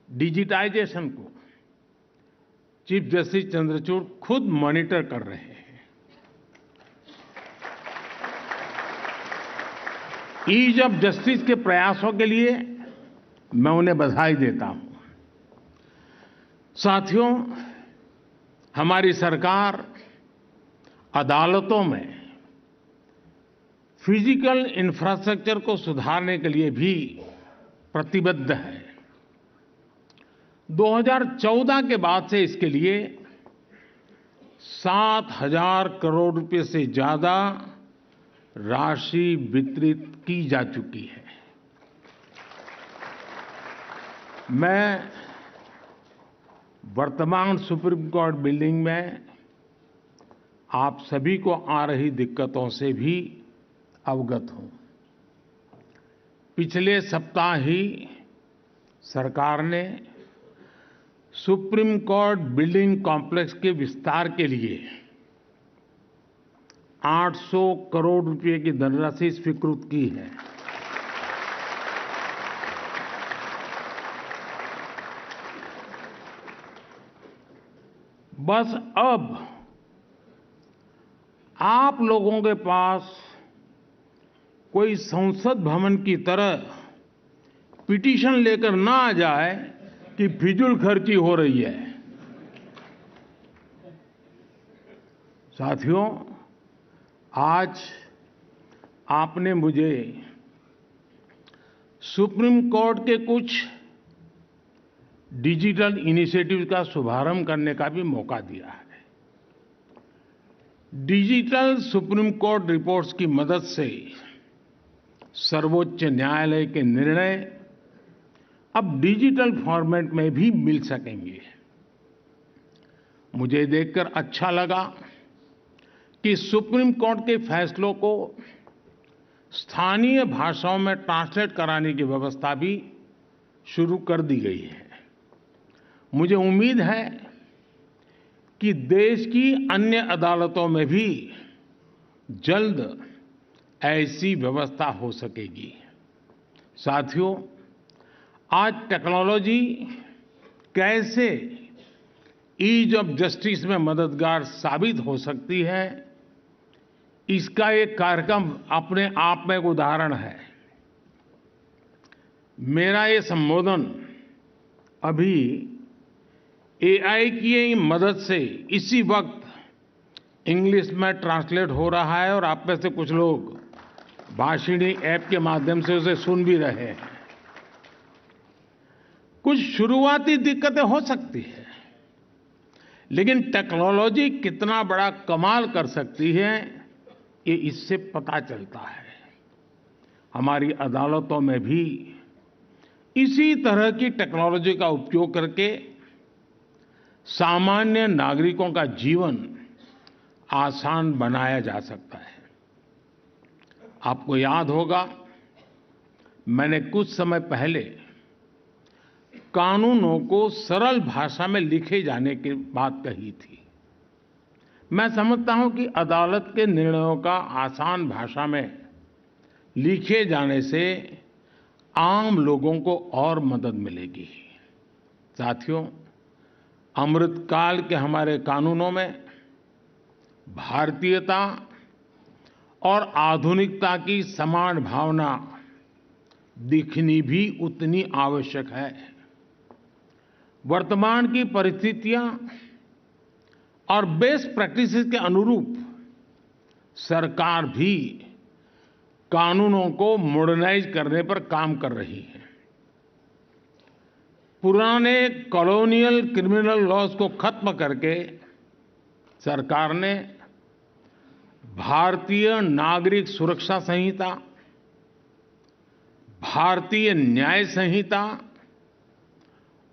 Digitisation को chief justice Chandrachud खुद monitor कर रहे हैं। ईज ऑफ जस्टिस के प्रयासों के लिए मैं उन्हें बधाई देता हूं। साथियों, हमारी सरकार अदालतों में फिजिकल इंफ्रास्ट्रक्चर को सुधारने के लिए भी प्रतिबद्ध है। 2014 के बाद से इसके लिए 7,000 करोड़ रुपए से ज्यादा राशि वितरित की जा चुकी है। मैं वर्तमान सुप्रीम कोर्ट बिल्डिंग में आप सभी को आ रही दिक्कतों से भी अवगत हूं। पिछले सप्ताह ही सरकार ने सुप्रीम कोर्ट बिल्डिंग कॉम्प्लेक्स के विस्तार के लिए 800 करोड़ रुपए की धनराशि स्वीकृत की है। बस अब आप लोगों के पास कोई संसद भवन की तरह पिटीशन लेकर ना आ जाए कि फिजूल खर्ची हो रही है। साथियों, आज आपने मुझे सुप्रीम कोर्ट के कुछ डिजिटल इनिशिएटिव का शुभारंभ करने का भी मौका दिया है। डिजिटल सुप्रीम कोर्ट रिपोर्ट्स की मदद से सर्वोच्च न्यायालय के निर्णय अब डिजिटल फॉर्मेट में भी मिल सकेंगे। मुझे देखकर अच्छा लगा कि सुप्रीम कोर्ट के फैसलों को स्थानीय भाषाओं में ट्रांसलेट कराने की व्यवस्था भी शुरू कर दी गई है। मुझे उम्मीद है कि देश की अन्य अदालतों में भी जल्द ऐसी व्यवस्था हो सकेगी। साथियों, आज टेक्नोलॉजी कैसे ईज ऑफ जस्टिस में मददगार साबित हो सकती है, इसका एक कार्यक्रम अपने आप में एक उदाहरण है। मेरा ये संबोधन अभी एआई की मदद से इसी वक्त इंग्लिश में ट्रांसलेट हो रहा है और आप में से कुछ लोग भाषिणी ऐप के माध्यम से उसे सुन भी रहे हैं। कुछ शुरुआती दिक्कतें हो सकती है, लेकिन टेक्नोलॉजी कितना बड़ा कमाल कर सकती है, ये इससे पता चलता है। हमारी अदालतों में भी इसी तरह की टेक्नोलॉजी का उपयोग करके सामान्य नागरिकों का जीवन आसान बनाया जा सकता है। आपको याद होगा, मैंने कुछ समय पहले कानूनों को सरल भाषा में लिखे जाने की बात कही थी। मैं समझता हूं कि अदालत के निर्णयों का आसान भाषा में लिखे जाने से आम लोगों को और मदद मिलेगी। साथियों, अमृतकाल के हमारे कानूनों में भारतीयता और आधुनिकता की समान भावना दिखनी भी उतनी आवश्यक है। वर्तमान की परिस्थितियां और बेस्ट प्रैक्टिसेस के अनुरूप सरकार भी कानूनों को मॉडर्नाइज करने पर काम कर रही है। पुराने कॉलोनियल क्रिमिनल लॉज को खत्म करके सरकार ने भारतीय नागरिक सुरक्षा संहिता, भारतीय न्याय संहिता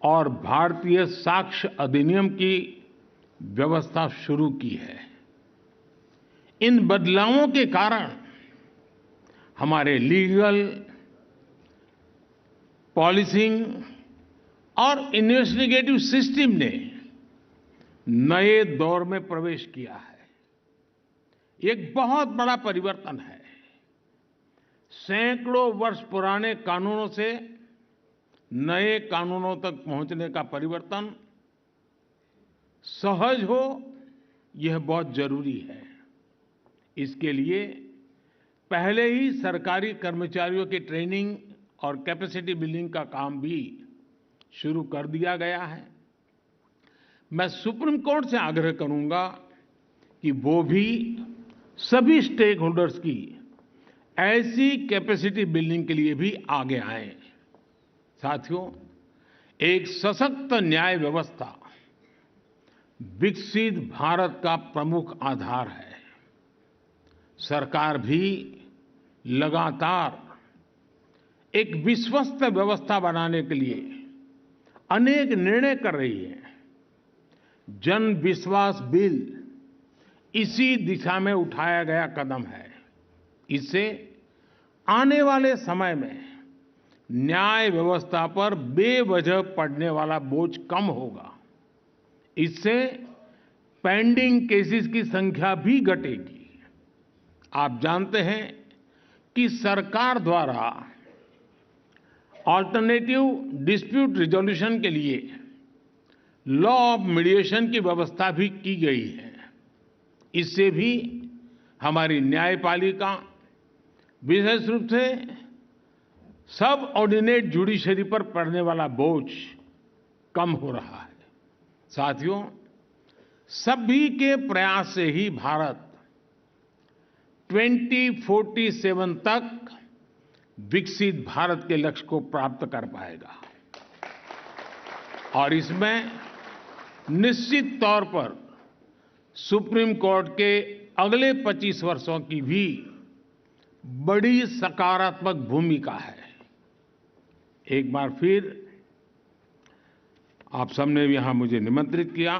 और भारतीय साक्ष्य अधिनियम की व्यवस्था शुरू की है। इन बदलावों के कारण हमारे लीगल, पॉलिसिंग और इन्वेस्टिगेटिव सिस्टम ने नए दौर में प्रवेश किया है। एक बहुत बड़ा परिवर्तन है। सैकड़ों वर्ष पुराने कानूनों से नए कानूनों तक पहुंचने का परिवर्तन सहज हो, यह बहुत जरूरी है। इसके लिए पहले ही सरकारी कर्मचारियों की ट्रेनिंग और कैपेसिटी बिल्डिंग का काम भी शुरू कर दिया गया है। मैं सुप्रीम कोर्ट से आग्रह करूंगा कि वो भी सभी स्टेक होल्डर्स की ऐसी कैपेसिटी बिल्डिंग के लिए भी आगे आएं। साथियों, एक सशक्त न्याय व्यवस्था विकसित भारत का प्रमुख आधार है। सरकार भी लगातार एक विश्वस्त व्यवस्था बनाने के लिए अनेक निर्णय कर रही है। जन विश्वास बिल इसी दिशा में उठाया गया कदम है। इससे आने वाले समय में न्याय व्यवस्था पर बेवजह पड़ने वाला बोझ कम होगा। इससे पेंडिंग केसेस की संख्या भी घटेगी। आप जानते हैं कि सरकार द्वारा अल्टरनेटिव डिस्प्यूट रिजोल्यूशन के लिए लॉ ऑफ मीडिएशन की व्यवस्था भी की गई है। इससे भी हमारी न्यायपालिका, विशेष रूप से सब ऑर्डिनेट जुडिशरी पर पड़ने वाला बोझ कम हो रहा है। साथियों, सभी के प्रयास से ही भारत 2047 तक विकसित भारत के लक्ष्य को प्राप्त कर पाएगा। और इसमें निश्चित तौर पर सुप्रीम कोर्ट के अगले 25 वर्षों की भी बड़ी सकारात्मक भूमिका है। एक बार फिर आप सबने यहां मुझे निमंत्रित किया।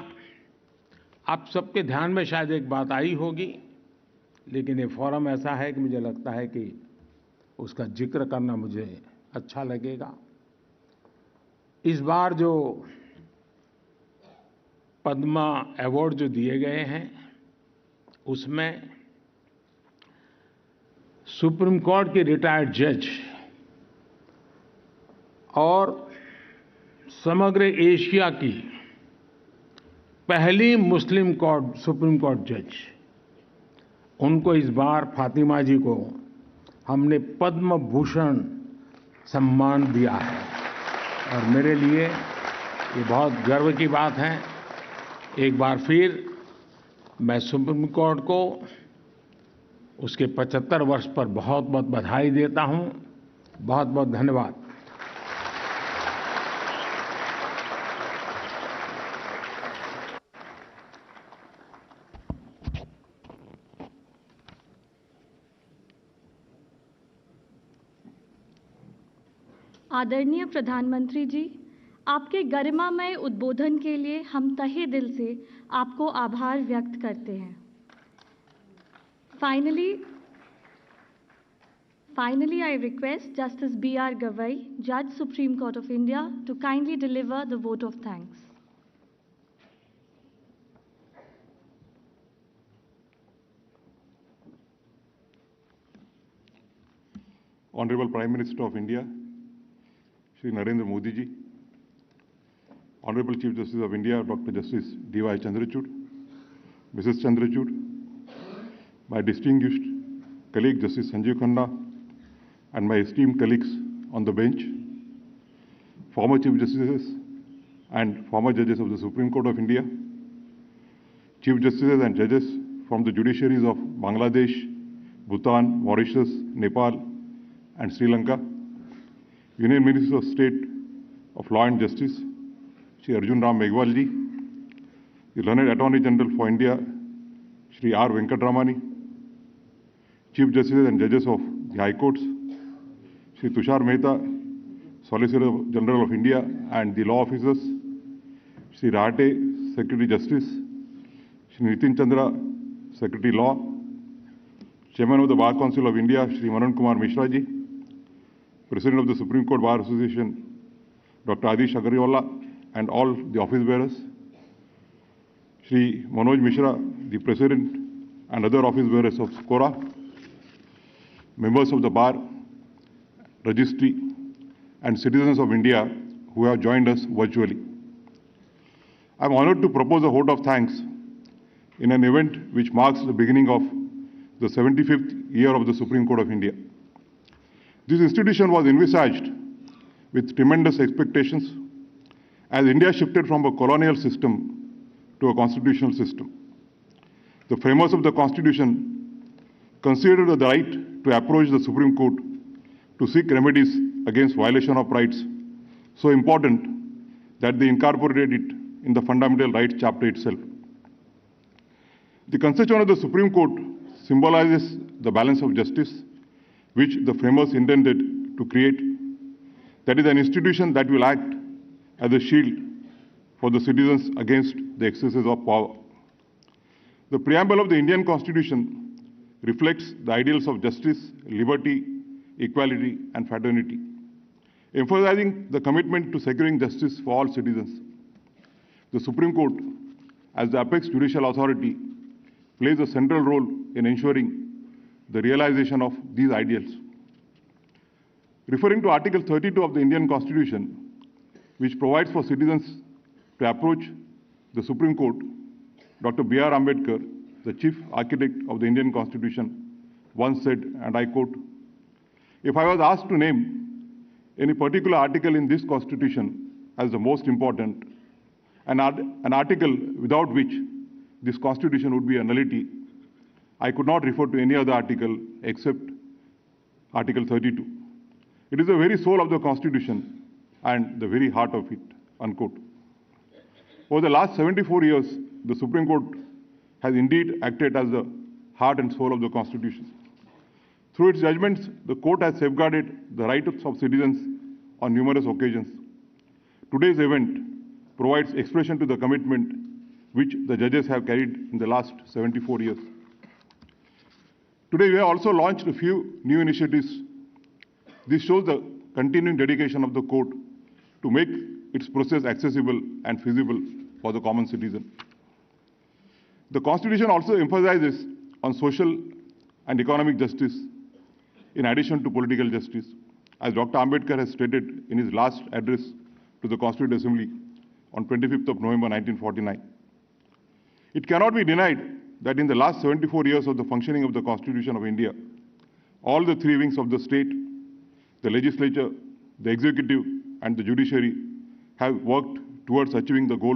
आप सबके ध्यान में शायद एक बात आई होगी, लेकिन ये फोरम ऐसा है कि मुझे लगता है कि उसका जिक्र करना मुझे अच्छा लगेगा। इस बार जो पद्मा अवार्ड जो दिए गए हैं, उसमें सुप्रीम कोर्ट के रिटायर्ड जज और समग्र एशिया की पहली मुस्लिम सुप्रीम कोर्ट जज, उनको इस बार फातिमा जी को हमने पद्म भूषण सम्मान दिया है। और मेरे लिए ये बहुत गर्व की बात है। एक बार फिर मैं सुप्रीम कोर्ट को उसके 75 वर्ष पर बहुत बहुत बधाई देता हूं। बहुत बहुत धन्यवाद। आदरणीय प्रधानमंत्री जी, आपके गरिमामय उद्बोधन के लिए हम तहे दिल से आपको आभार व्यक्त करते हैं। Finally, I request Justice B.R. Gavai, Judge Supreme Court of India, to kindly deliver the vote of thanks. Honorable Prime Minister of India, Shri Narendra Modi ji, Honorable Chief Justice of India, Dr. Justice D.Y. Chandrachud, Mrs. Chandrachud, my distinguished colleague Justice Sanjeev Khanna, and my esteemed colleagues on the bench, former Chief Justices and former judges of the Supreme Court of India, Chief Justices and judges from the judiciaries of Bangladesh, Bhutan, Mauritius, Nepal, and Sri Lanka, Union Minister of State of Law and Justice, Shri Arjun Ram Meghwal ji, the Learned Attorney General for India, Shri R. Venkatramani, Chief Justices and Judges of the High Courts, Shri Tushar Mehta, Solicitor General of India and the law officers, Shri Rahate, Secretary Justice, Shri Nitin Chandra, Secretary Law, Chairman of the Bar Council of India, Shri Manan Kumar Mishra ji, President of the Supreme Court Bar Association, Dr. Adish Agarwala, and all the office bearers, Shri Manoj Mishra, the President and other office bearers of SCORA, members of the Bar, Registry, and citizens of India who have joined us virtually. I am honored to propose a vote of thanks in an event which marks the beginning of the 75th year of the Supreme Court of India. This institution was envisaged with tremendous expectations as India shifted from a colonial system to a constitutional system. The framers of the Constitution considered the right to approach the Supreme Court to seek remedies against violation of rights so important that they incorporated it in the Fundamental Rights chapter itself. The constitution of the Supreme Court symbolizes the balance of justice which the framers intended to create. That is an institution that will act as a shield for the citizens against the excesses of power. The preamble of the Indian Constitution reflects the ideals of justice, liberty, equality, and fraternity, emphasizing the commitment to securing justice for all citizens. The Supreme Court, as the apex judicial authority, plays a central role in ensuring the realization of these ideals. Referring to Article 32 of the Indian Constitution, which provides for citizens to approach the Supreme Court, Dr. B.R. Ambedkar, the chief architect of the Indian Constitution, once said, and I quote, "If I was asked to name any particular article in this Constitution as the most important, an article without which this Constitution would be a nullity, I could not refer to any other article except Article 32. It is the very soul of the Constitution and the very heart of it," unquote. Over the last 74 years, the Supreme Court has indeed acted as the heart and soul of the Constitution. Through its judgments, the court has safeguarded the rights of citizens on numerous occasions. Today's event provides expression to the commitment which the judges have carried in the last 74 years. Today, we have also launched a few new initiatives. This shows the continuing dedication of the court to make its process accessible and feasible for the common citizen. The Constitution also emphasizes on social and economic justice in addition to political justice, as Dr. Ambedkar has stated in his last address to the Constituent Assembly on 25th of November 1949. It cannot be denied that in the last 74 years of the functioning of the Constitution of India, all the three wings of the state, the legislature, the executive, and the judiciary have worked towards achieving the goals